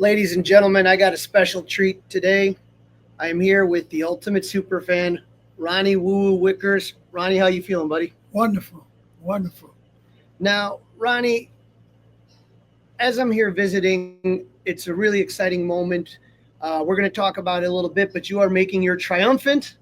Ladies and gentlemen, I got a special treat today. I am here with the ultimate superfan, Ronnie Woo Woo Wickers. Ronnie, how you feeling, buddy? Wonderful, wonderful. Now, Ronnie, as I'm here visiting, it's a really exciting moment. We're going to talk about it a little bit, but you are making your triumphant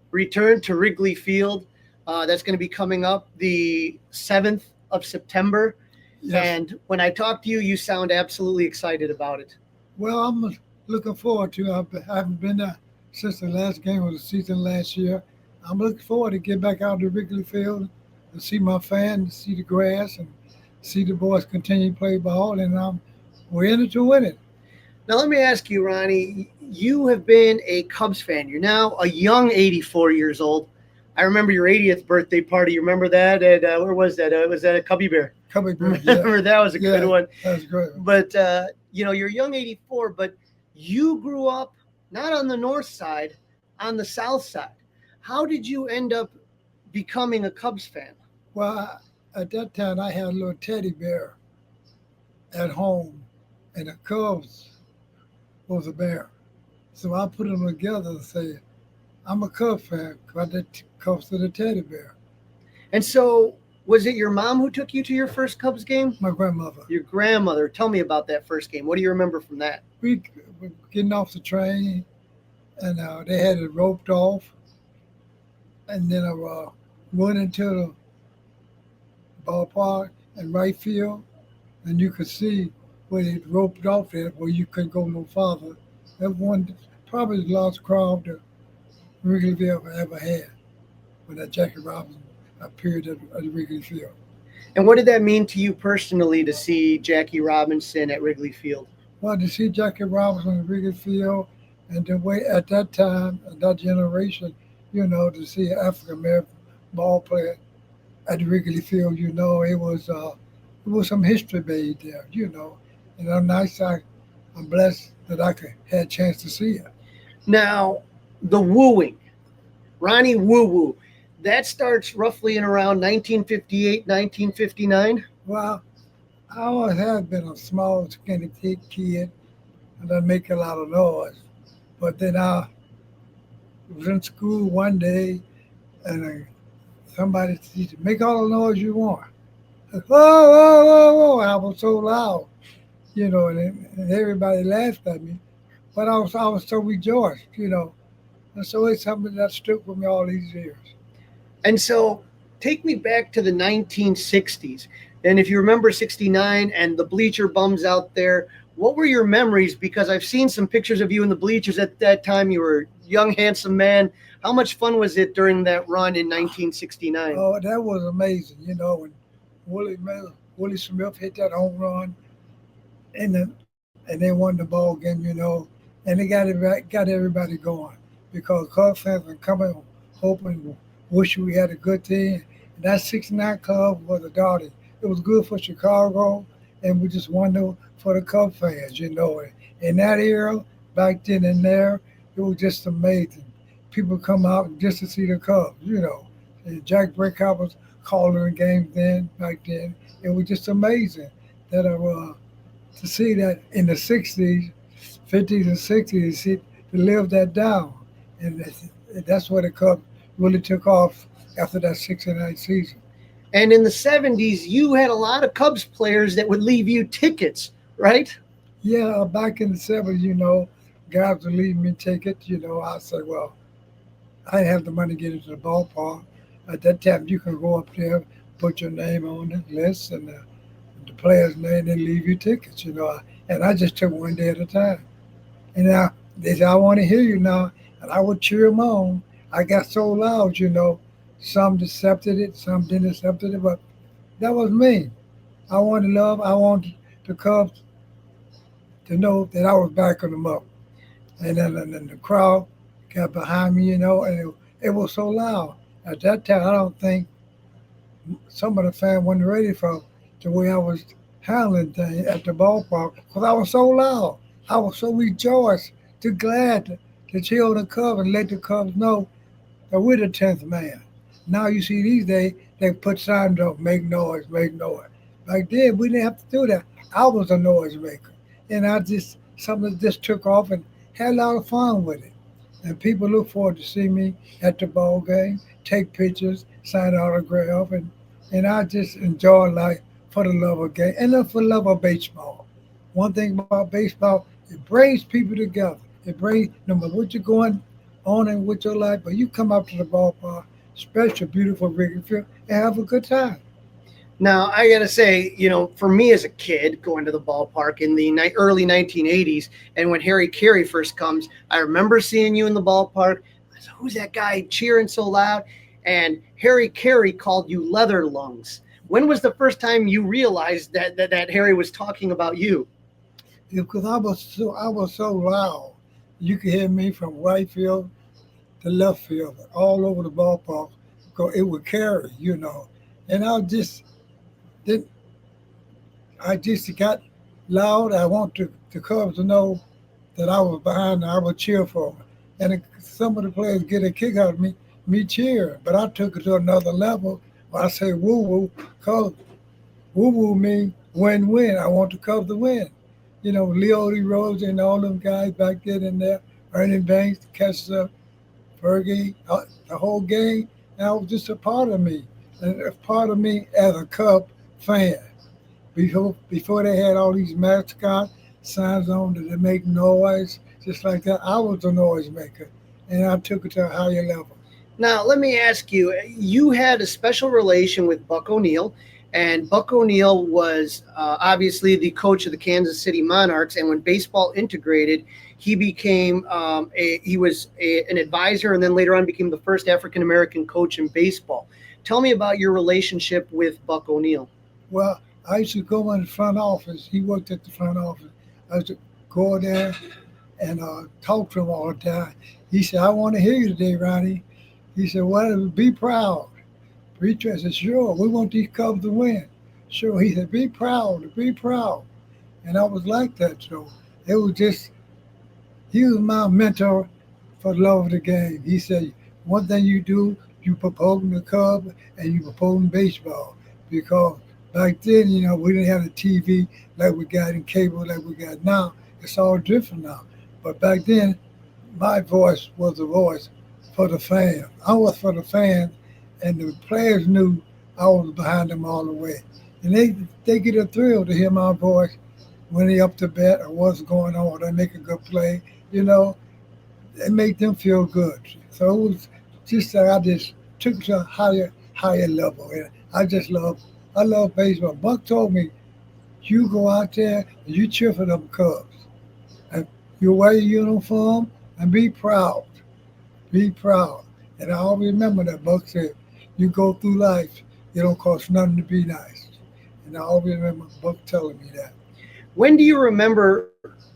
return to Wrigley Field. That's going to be coming up the 7th of September. Yes. And when I talk to you, you sound absolutely excited about it. Well, I'm looking forward to. I haven't been there since the last game of the season last year. I'm looking forward to get back out to Wrigley Field and see my fans, see the grass, and see the boys continue to play ball. And we're in it to win it. Now, let me ask you, Ronnie, you have been a Cubs fan. You're now a young 84 years old. I remember your 80th birthday party. You remember that? At, where was that? Was that a Cubby Bear? Cubby Bear. Remember Yeah. that was a good one. That was great. But, you're young 84, but you grew up not on the north side, on the south side. How did you end up becoming a Cubs fan? Well, at that time, I had a little teddy bear at home, and the Cubs was a bear. So I put them together and say, I'm a Cubs fan because that comes to the teddy bear. And so, was it your mom who took you to your first Cubs game? My grandmother. Your grandmother. Tell me about that first game. What do you remember from that? We were getting off the train, and they had it roped off. And then I went into the ballpark and right field, and you could see where they roped off there, where you couldn't go no farther. That one probably the last crowd that Wrigley Field ever had when that Jackie Robinson appeared at Wrigley Field. And what did that mean to you personally to see Jackie Robinson at Wrigley Field? Well, to see Jackie Robinson at Wrigley Field, and the way at that time, that generation, to see an African American ball player at Wrigley Field, it was some history made there, And I'm blessed that I had a chance to see it. Now, the wooing, Ronnie Woo Woo, that starts roughly in around 1958, 1959. Well, I always have been a small, skinny kid, and I make a lot of noise. But then I was in school one day, and somebody said, "Make all the noise you want." Whoa, whoa, whoa, whoa! I was so loud, and everybody laughed at me. But I was so rejoiced, and so it's something that stuck with me all these years. And so, take me back to the 1960s. And if you remember 69 and the bleacher bums out there, what were your memories? Because I've seen some pictures of you in the bleachers at that time. You were a young, handsome man. How much fun was it during that run in 1969? Oh, that was amazing. When Willie Smith hit that home run, and they won the ball game, and they got everybody going because Cubs fans were coming, hoping, wishing we had a good team. And that 69 Cubs was a darling. It was good for Chicago, and we just wondered for the Cubs fans, In that era, back then and there, it was just amazing. People come out just to see the Cubs, And Jack Breakout was calling the games back then. It was just amazing that to see that in the 60s, 50s and 60s, to live that down. And that's where the Cubs really took off after that 69 season. And in the 70s, you had a lot of Cubs players that would leave you tickets, right? Yeah, back in the 70s, guys would leave me tickets. I said, well, I didn't have the money to get into the ballpark. At that time, you can go up there, put your name on the list, and the player's name, they leave you tickets, And I just took one day at a time. And now they said, I want to hear you now. And I would cheer them on. I got so loud, Some accepted it, some didn't accept it, but that was me. I wanted love. I wanted the Cubs to know that I was backing them up. And then the crowd got behind me, and it was so loud. At that time, I don't think some of the fans weren't ready for the way I was handling things at the ballpark because I was so loud. I was so rejoiced, too glad to cheer the Cubs and let the Cubs know that we're the 10th man. Now you see these days, they put signs up, make noise, make noise. Back then, we didn't have to do that. I was a noise maker. And I just something that just took off and had a lot of fun with it. And people look forward to see me at the ball game, take pictures, sign autograph, and I just enjoy life for the love of game and for the love of baseball. One thing about baseball, it brings people together. It brings no matter what you're going on in with your life, but you come up to the ballpark, special, beautiful Wrigley Field, and have a good time. Now, I got to say, for me as a kid going to the ballpark in the early 1980s, and when Harry Carey first comes, I remember seeing you in the ballpark. I said, who's that guy cheering so loud? And Harry Carey called you leather lungs. When was the first time you realized that Harry was talking about you? Because I was so loud, you could hear me from right field to left field, all over the ballpark. Because it would carry. And did I just got loud. I want the Cubs to know that I was behind them. I would cheer for them. And some of the players get a kick out of me cheering. But I took it to another level. When I say woo woo, cause woo woo mean win win. I want the Cubs to win. Leody Rose and all them guys back then in there, Ernie Banks, Kessler, Fergie, the whole game. That was just a part of me. And a part of me as a Cub fan. Before they had all these mascot signs on that they make noise, just like that, I was a noise maker. And I took it to a higher level. Now, let me ask you, you had a special relation with Buck O'Neill, and Buck O'Neill was obviously the coach of the Kansas City Monarchs. And when baseball integrated, he became an advisor, and then later on became the first African American coach in baseball. Tell me about your relationship with Buck O'Neill. Well, I used to go in the front office. He worked at the front office. I used to go there and talk to him all the time. He said, I want to hear you today, Ronnie. He said, well, be proud. I said, sure, we want these Cubs to win. Sure. He said, be proud, be proud. And I was like that. So it was just, he was my mentor for the love of the game. He said, one thing you do, you promoting the Cubs and you promoting baseball. Because back then, we didn't have the TV like we got in cable like we got now. It's all different now. But back then, my voice was the voice for the fans. I was for the fans, and the players knew I was behind them all the way. And they get a thrill to hear my voice when they up to bat or what's going on, or they make a good play. It make them feel good. So it was just that I just took it to a higher level. And I love baseball. Buck told me, you go out there and you cheer for them Cubs. And you wear your uniform and be proud. Be proud. And I always remember that Buck said, you go through life, it don't cost nothing to be nice. And I always remember Buck telling me that. When do you remember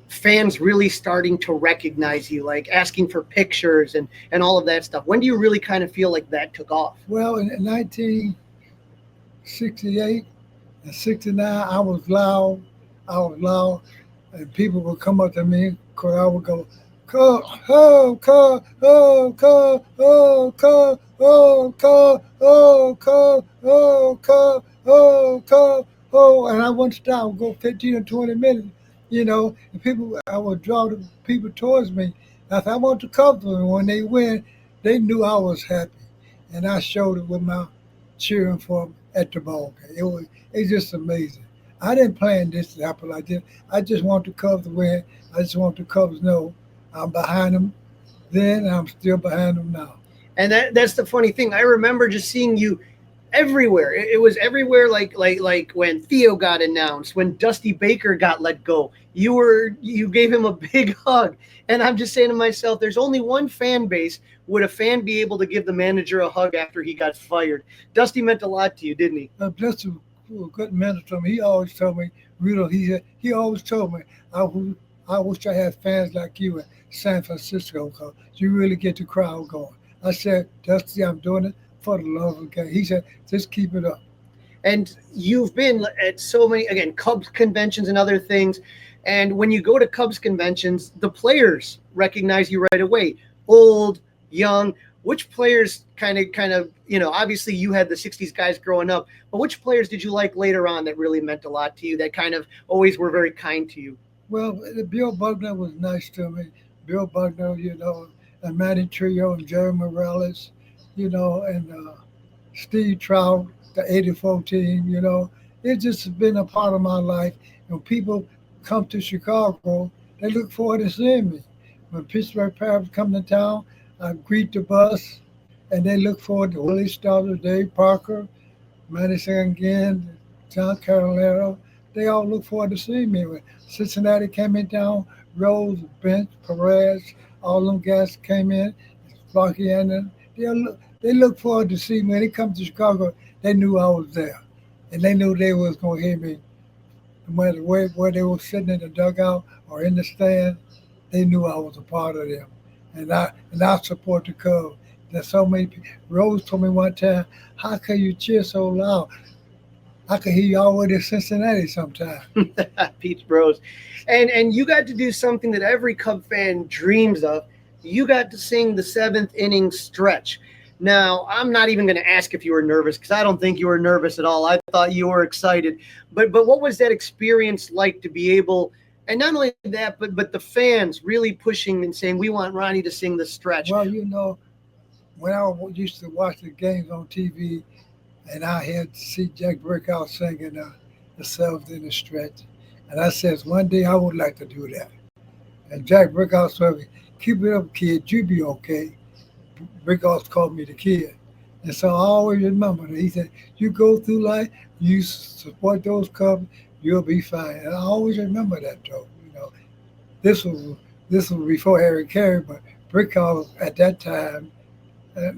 fans really starting to recognize you, like asking for pictures and all of that stuff? When do you really kind of feel like that took off? Well, in 1968 and 69, I was loud. And people would come up to me because I would go, Cub, oh, Cub, oh, Cub, oh, Cub, oh, Cub, oh, Cub, oh, Cub, oh, Cub, oh, and I wouldn't stop. I would go 15 or 20 minutes, and I would draw the people towards me. I said, I want the Cubs to win. When they win, they knew I was happy. And I showed it with my cheering for them at the ball game. It's just amazing. I didn't plan this to happen like this. I just want the Cubs to win. I just want the Cubs to know I'm behind them then, and I'm still behind them now. And that's the funny thing. I remember just seeing you everywhere. It was everywhere, like when Theo got announced, when Dusty Baker got let go. You gave him a big hug. And I'm just saying to myself, there's only one fan base. Would a fan be able to give the manager a hug after he got fired? Dusty meant a lot to you, didn't he? Dusty was a good mentor to me. He always told me, he always told me, I wish I had fans like you in San Francisco because you really get the crowd going. I said, Dusty, I'm doing it for the love of the game. He said, just keep it up. And you've been at so many, again, Cubs conventions and other things. And when you go to Cubs conventions, the players recognize you right away. Old, young. Which players kind of, obviously you had the 60s guys growing up, but which players did you like later on that really meant a lot to you, that kind of always were very kind to you? Well, Bill Buckner was nice to me. Bill Buckner, and Manny Trio and Jerry Morales, and Steve Trout, the '84 team. It's just been a part of my life. When people come to Chicago, they look forward to seeing me. When Pittsburgh Pirates come to town, I greet the bus, and they look forward to Willie Starter, Dave Parker, Madison again, John Carolero. They all look forward to seeing me. When Cincinnati came in town, Rose, Bench, Perez, all them guys came in, Sparky and them. They look forward to see me. When they come to Chicago, they knew I was there. And they knew they was going to hear me. No matter where they were sitting in the dugout or in the stand, they knew I was a part of them. And I support the Cubs. There's so many people. Rose told me one time, how can you cheer so loud? I could hear you all the way to Cincinnati sometime. Pete Rose. And you got to do something that every Cub fan dreams of. You got to sing the seventh inning stretch. Now, I'm not even going to ask if you were nervous because I don't think you were nervous at all. I thought you were excited. But what was that experience like to be able, and not only that, but the fans really pushing and saying, we want Ronnie to sing the stretch. Well, when I used to watch the games on TV, and I had to see Jack Brickout singing the seventh inning stretch, and I says, one day I would like to do that. And Jack Brickout said, keep it up, kid, you be okay. Brickout called me the kid. And so I always remember that. He said, you go through life, you support those Cubs, you'll be fine. And I always remember that, though. This was before Harry Carey, but Brickout at that time, that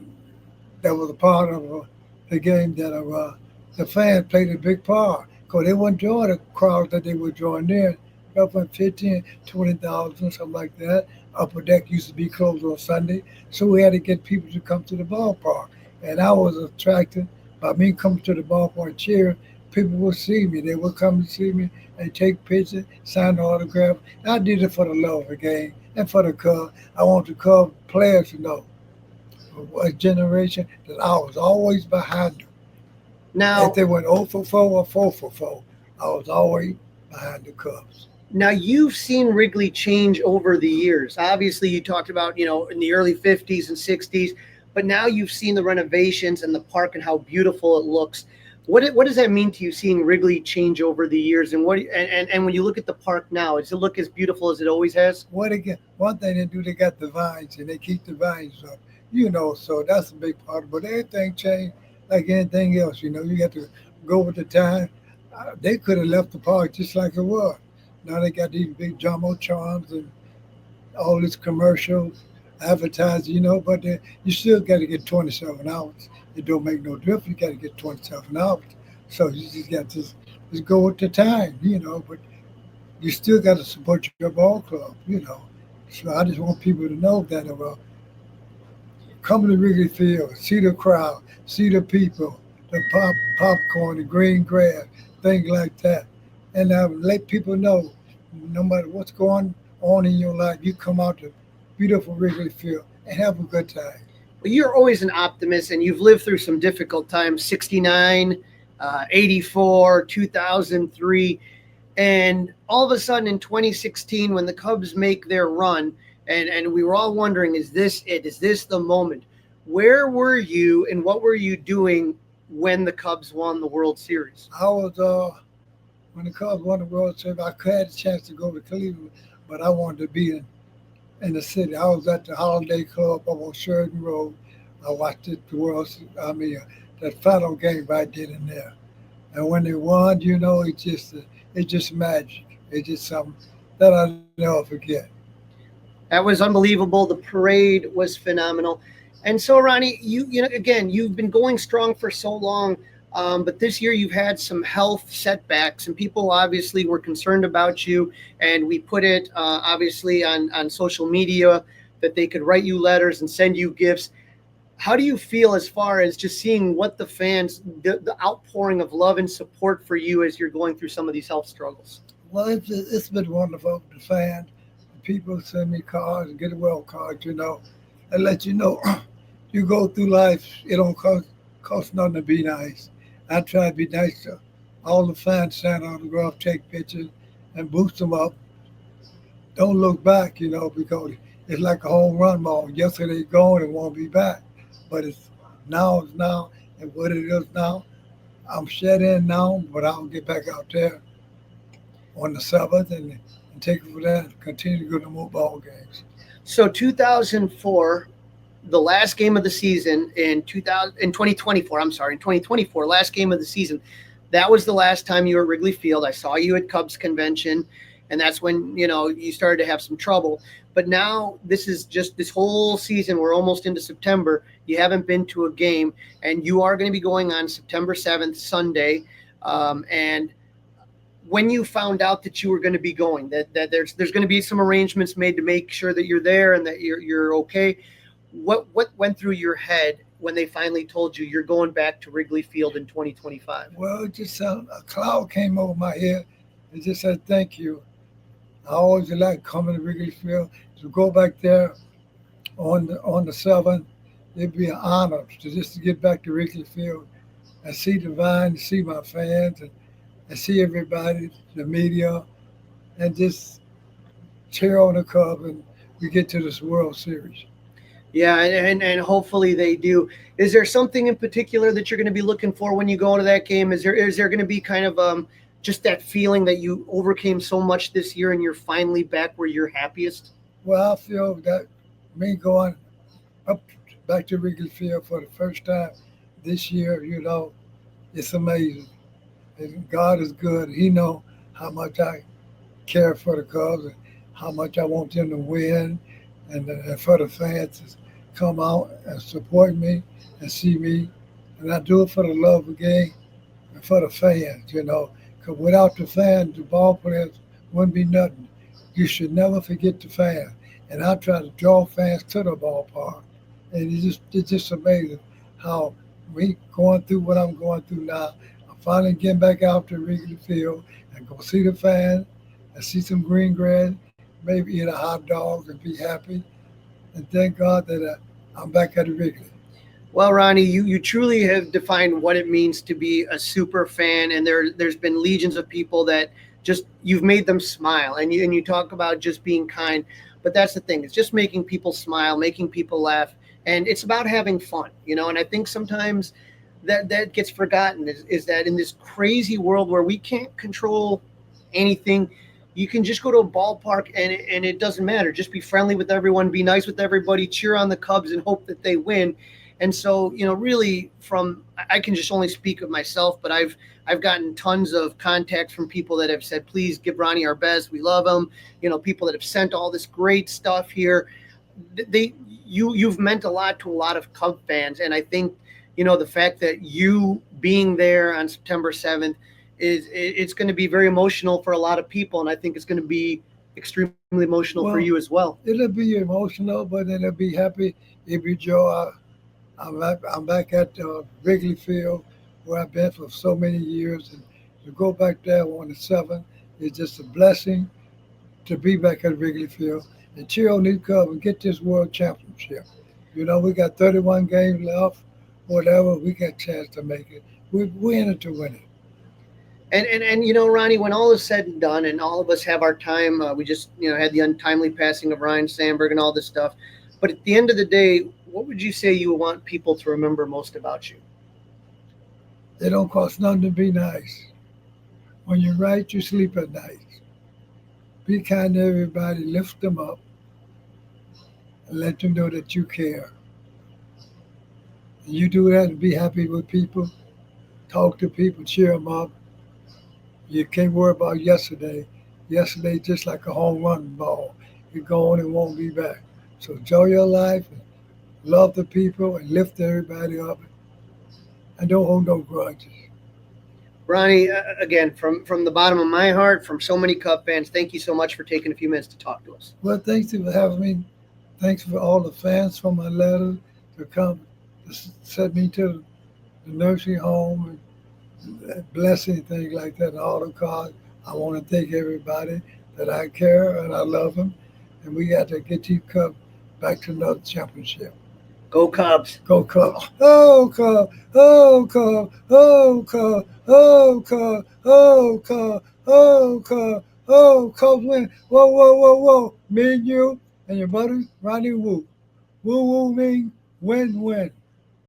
was a part of the game that the fans played a big part. Because they weren't drawing the crowds that they were drawing then. Up on 15, 20,000, something like that. Upper deck used to be closed on Sunday. So we had to get people to come to the ballpark. And I was attracted by me coming to the ballpark cheering. People would see me. They would come and see me and take pictures, sign autographs. I did it for the love of the game and for the Cubs. I want the Cubs players to know, a generation, that I was always behind them. Now, if they went 0 for 4 or 4 for 4, I was always behind the Cubs. Now, you've seen Wrigley change over the years. Obviously, you talked about, in the early 50s and 60s, but now you've seen the renovations and the park and how beautiful it looks. What does that mean to you, seeing Wrigley change over the years? And when you look at the park now, does it look as beautiful as it always has? What again? One thing they do, they got the vines, and they keep the vines up. So that's a big part. But everything changed like anything else. You got to go with the time. They could have left the park just like it was. Now they got these big jumbotrons and all this commercials, advertising, but you still got to get 27 hours. It don't make no difference. You got to get 27 hours. So you just got to just go with the time, but you still got to support your ball club, So I just want people to know that about come to Wrigley Field, see the crowd, see the people, the popcorn, the green grass, things like that. And let people know, no matter what's going on in your life, you come out to beautiful Wrigley Field and have a good time. Well, you're always an optimist, and you've lived through some difficult times, 69, 84, 2003. And all of a sudden in 2016, when the Cubs make their run, and we were all wondering, is this it? Is this the moment? Where were you and what were you doing when the Cubs won the World Series? I was, when the Cubs won the World Series, I had a chance to go to Cleveland, but I wanted to be in the city. I was at the Holiday Club up on Sheridan Road. I watched that final game I did in there. And when they won, it's just magic. It's just something that I'll never forget. That was unbelievable. The parade was phenomenal. And so, Ronnie, again, you've been going strong for so long, but this year you've had some health setbacks, and people obviously were concerned about you. And we put it obviously on social media that they could write you letters and send you gifts. How do you feel as far as just seeing what the fans, the outpouring of love and support for you as you're going through some of these health struggles? Well, it's been wonderful. The fans, people send me cards, get well cards, and let you know you go through life. It don't cost nothing to be nice. I try to be nice to all the fans, sign autographs, take pictures, and boost them up. don't look back, because it's like a home run ball. Yesterday gone and won't be back. But it's now, and what it is now, I'm shut in now, but I'll get back out there on the 7th and take it from there and continue to go to more ball games. So 2004, the last game of the season in 2024. I'm sorry, in 2024, last game of the season. That was the last time you were at Wrigley Field. I saw you at Cubs convention, and that's when you started to have some trouble. But now this is just this whole season. We're almost into September. You haven't been to a game, and you are going to be going on September 7th, Sunday. And when you found out that you were going to be going, that there's going to be some arrangements made to make sure that you're there and that you're okay. What went through your head when they finally told you you're going back to Wrigley Field in 2025? Well, it just a cloud came over my head. It just said, thank you. I always like coming to Wrigley Field. To go back there on the 7th, it'd be an honor to get back to Wrigley Field and see the Vine, see my fans, and see everybody, the media, and just cheer on the Cubs, and we get to this World Series. Yeah, and hopefully they do. Is there something in particular that you're going to be looking for when you go to that game? Is there going to be kind of just that feeling that you overcame so much this year and you're finally back where you're happiest? Well, I feel that me going up back to Wrigley Field for the first time this year, it's amazing. And God is good. He knows how much I care for the Cubs and how much I want them to win, and for the fans to come out and support me and see me. And I do it for the love of the game and for the fans, because without the fans, the ball players wouldn't be nothing. You should never forget the fans. And I try to draw fans to the ballpark. And it's just amazing how me going through what I'm going through now, I'm finally getting back out to Wrigley Field and go see the fans and see some green grass, maybe eat a hot dog and be happy. And thank God that I'm back at the Wrigley. Well, Ronnie, you truly have defined what it means to be a super fan, and there's been legions of people that just you've made them smile, and you talk about just being kind, but that's the thing. It's just making people smile, making people laugh, and it's about having fun, and I think sometimes that gets forgotten is that in this crazy world where we can't control anything, you can just go to a ballpark and it doesn't matter. Just be friendly with everyone, be nice with everybody, cheer on the Cubs and hope that they win. And so, really I can just only speak of myself, but I've gotten tons of contacts from people that have said, please give Ronnie our best. We love him. People that have sent all this great stuff here. You've meant a lot to a lot of Cub fans. And I think, the fact that you being there on September 7th it's going to be very emotional for a lot of people. And I think it's going to be extremely emotional for you as well. It'll be emotional, but it'll be happy. It'll be joy. I'm back at Wrigley Field where I've been for so many years. And to go back there on the 7th is just a blessing to be back at Wrigley Field and cheer on these Cubs and get this world championship. We got 31 games left, whatever, we got a chance to make it. We're in it to win it. And Ronnie, when all is said and done and all of us have our time, we just, had the untimely passing of Ryne Sandberg and all this stuff. But at the end of the day, what would you say you want people to remember most about you? It don't cost nothing to be nice. When you're right, you sleep at night. Be kind to everybody, lift them up, and let them know that you care. And you do that and be happy with people, talk to people, cheer them up. You can't worry about yesterday. Yesterday, just like a home run ball. You're going and won't be back. So enjoy your life, and love the people, and lift everybody up, and don't hold no grudges. Ronnie, again, from the bottom of my heart, from so many Cub fans, thank you so much for taking a few minutes to talk to us. Well, thanks for having me. Thanks for all the fans for my letter to come to send me to the nursing home and blessing, things like that, and all the cards. I want to thank everybody that I care and I love them. And we got to get these Cubs back to another championship. Go Cubs. Go Cubs. Oh, Cubs. Oh, Cubs. Oh, Cubs. Oh, Cubs. Oh, Cubs. Oh, Cubs. Oh, Cubs win. Whoa, whoa, whoa, whoa. Me and you and your buddy, Ronnie Woo. Woo Woo mean win, win.